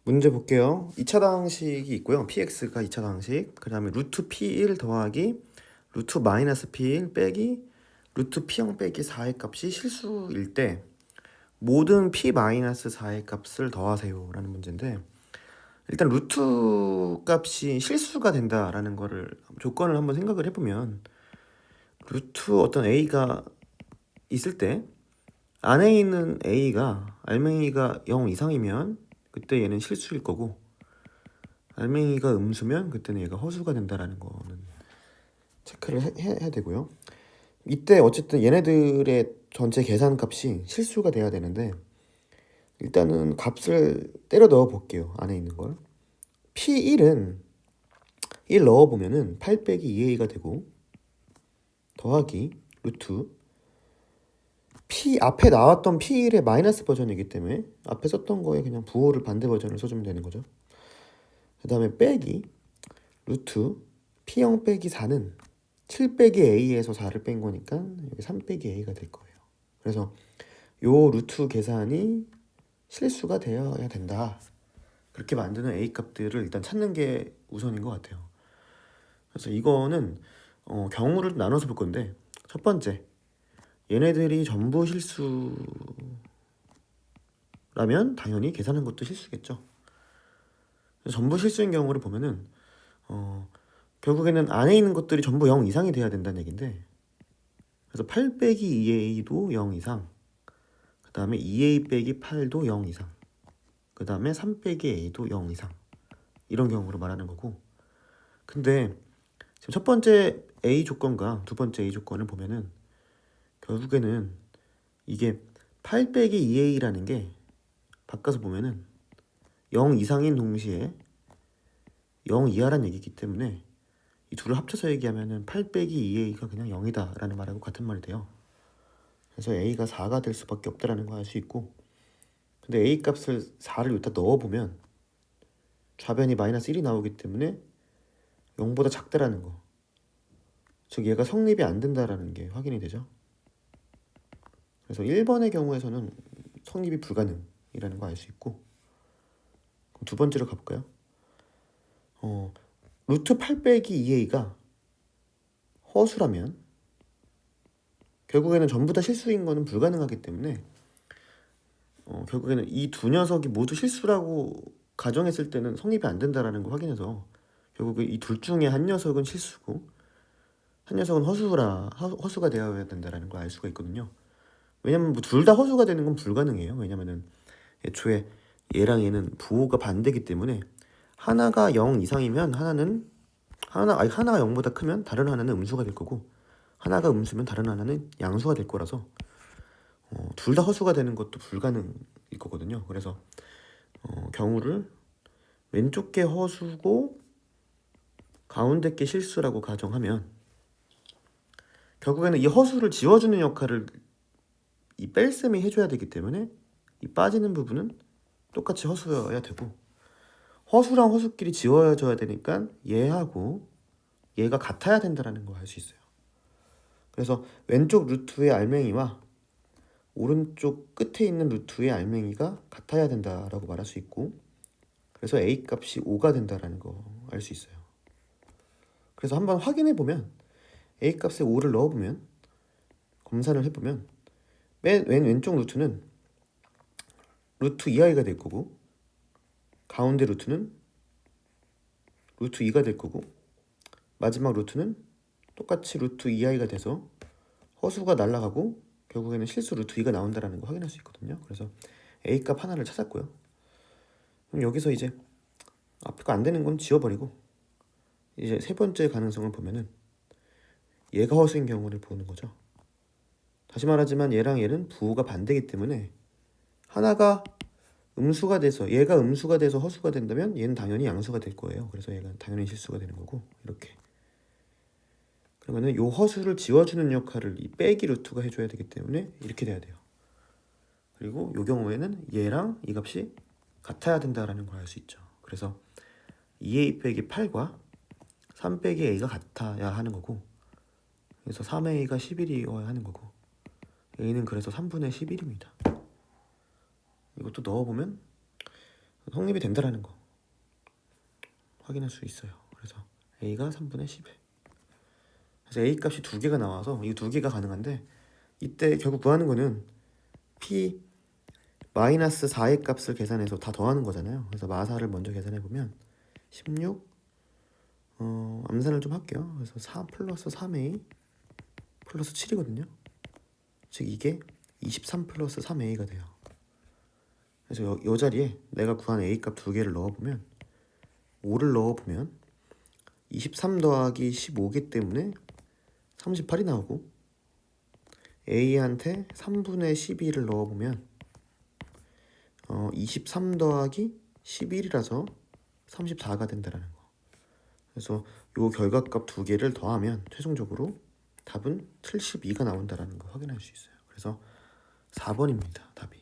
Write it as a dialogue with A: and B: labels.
A: 문제 볼게요. 2차당식이 있고요. px가 2차당식. 그 다음에 루트 p1 더하기 루트 마이너스 p1 빼기 루트 p0 빼기 4의 값이 실수일 때 모든 p 마이너스 4의 값을 더하세요 라는 문제인데, 일단 루트 값이 실수가 된다라는 거를 조건을 한번 생각을 해보면, 루트 어떤 a가 있을 때 안에 있는 a가 알맹이가 0 이상이면 그때 얘는 실수일 거고, 알맹이가 음수면 그때는 얘가 허수가 된다라는 거는 체크를 해야 되고요. 이때 어쨌든 얘네들의 전체 계산값이 실수가 돼야 되는데, 일단은 값을 때려 넣어 볼게요. 안에 있는 걸. P1은 1 넣어보면은 8 빼기 2a가 되고, 더하기 루트 P 앞에 나왔던 P1의 마이너스 버전이기 때문에 앞에 썼던 거에 그냥 부호를 반대 버전을 써주면 되는 거죠. 그 다음에 빼기 루트 P0 빼기 4는 7 빼기 a에서 4를 뺀 거니까 여기 3 빼기 a가 될 거예요. 그래서 요 루트 계산이 실수가 되어야 된다. 그렇게 만드는 a 값들을 일단 찾는 게 우선인 것 같아요. 그래서 이거는 경우를 나눠서 볼 건데, 첫 번째, 얘네들이 전부 실수라면 당연히 계산한 것도 실수겠죠. 전부 실수인 경우를 보면은 결국에는 안에 있는 것들이 전부 0 이상이 돼야 된다는 얘긴데, 그래서 8 빼기 2a도 0 이상, 그 다음에 2a 빼기 8도 0 이상, 그 다음에 3 빼기 a도 0 이상, 이런 경우로 말하는 거고. 근데 지금 첫 번째 a 조건과 두 번째 a 조건을 보면은 결국에는 이게 8 빼기 2a라는 게 바꿔서 보면은 0 이상인 동시에 0 이하란 얘기이기 때문에 이 둘을 합쳐서 얘기하면은 8 빼기 2a가 그냥 0이다 라는 말하고 같은 말이 돼요. 그래서 a가 4가 될 수밖에 없다라는 걸 알 수 있고, 근데 a 값을 4를 여기다 넣어보면 좌변이 마이너스 1이 나오기 때문에 0보다 작다라는 거, 즉 얘가 성립이 안 된다라는 게 확인이 되죠. 그래서 1번의 경우에서는 성립이 불가능이라는 거 알 수 있고, 그럼 두 번째로 가볼까요? 루트 8 빼기 2a가 허수라면 결국에는 전부 다 실수인 거는 불가능하기 때문에 결국에는 이 두 녀석이 모두 실수라고 가정했을 때는 성립이 안 된다라는 걸 확인해서 결국 이 둘 중에 한 녀석은 실수고 한 녀석은 허수가 되어야 된다라는 걸 알 수가 있거든요. 왜냐면 뭐 둘 다 허수가 되는 건 불가능해요. 왜냐면은 애초에 얘랑 얘는 부호가 반대기 때문에 하나가 0 이상이면 하나가 0보다 크면 다른 하나는 음수가 될 거고, 하나가 음수면 다른 하나는 양수가 될 거라서 둘 다 허수가 되는 것도 불가능일 거거든요. 그래서 경우를 왼쪽 게 허수고 가운데 게 실수라고 가정하면 결국에는 이 허수를 지워주는 역할을 이 뺄셈이 해줘야 되기 때문에 이 빠지는 부분은 똑같이 허수여야 되고, 허수랑 허수끼리 지워져야 되니까 얘하고 얘가 같아야 된다는 걸 알 수 있어요. 그래서 왼쪽 루트의 알맹이와 오른쪽 끝에 있는 루트의 알맹이가 같아야 된다라고 말할 수 있고, 그래서 a 값이 5가 된다는 거 알 수 있어요. 그래서 한번 확인해 보면 a 값에 5를 넣어보면 검사를 해보면 맨 왼쪽 루트는 루트 2i가 될 거고, 가운데 루트는 루트 2가 될 거고, 마지막 루트는 똑같이 루트 2i가 돼서 허수가 날아가고 결국에는 실수 루트 2가 나온다는 거 확인할 수 있거든요. 그래서 a 값 하나를 찾았고요. 그럼 여기서 이제 앞에 거 안 되는 건 지워버리고 이제 세 번째 가능성을 보면은 얘가 허수인 경우를 보는 거죠. 다시 말하지만 얘랑 얘는 부호가 반대이기 때문에 하나가 음수가 돼서 얘가 음수가 돼서 허수가 된다면 얘는 당연히 양수가 될 거예요. 그래서 얘가 당연히 실수가 되는 거고, 이렇게. 그러면은 요 허수를 지워주는 역할을 이 빼기 루트가 해줘야 되기 때문에 이렇게 돼야 돼요. 그리고 요 경우에는 얘랑 이 값이 같아야 된다라는 걸 알 수 있죠. 그래서 2a 빼기 8과 3 빼기 a가 같아야 하는 거고, 그래서 3a가 11이어야 하는 거고, a는 그래서 3분의 11입니다. 이것도 넣어보면 성립이 된다라는 거 확인할 수 있어요. 그래서 a가 3분의 10에 그래서 a 값이 두 개가 나와서 이 두 개가 가능한데 이때 결국 구하는 거는 p 마이너스 4의 값을 계산해서 다 더하는 거잖아요. 그래서 마사를 먼저 계산해 보면 16 암산을 좀 할게요. 그래서 4 플러스 3a 플러스 7이거든요. 즉 이게 23 플러스 3a가 돼요. 그래서 요 자리에 내가 구한 a 값 두 개를 넣어보면 5를 넣어보면 23 더하기 15기 때문에 38이 나오고 a한테 3분의 12를 넣어보면 23 더하기 11이라서 34가 된다라는 거. 그래서 요 결과값 두 개를 더하면 최종적으로 답은 72가 나온다라는 거 확인할 수 있어요. 그래서 4번입니다. 답이.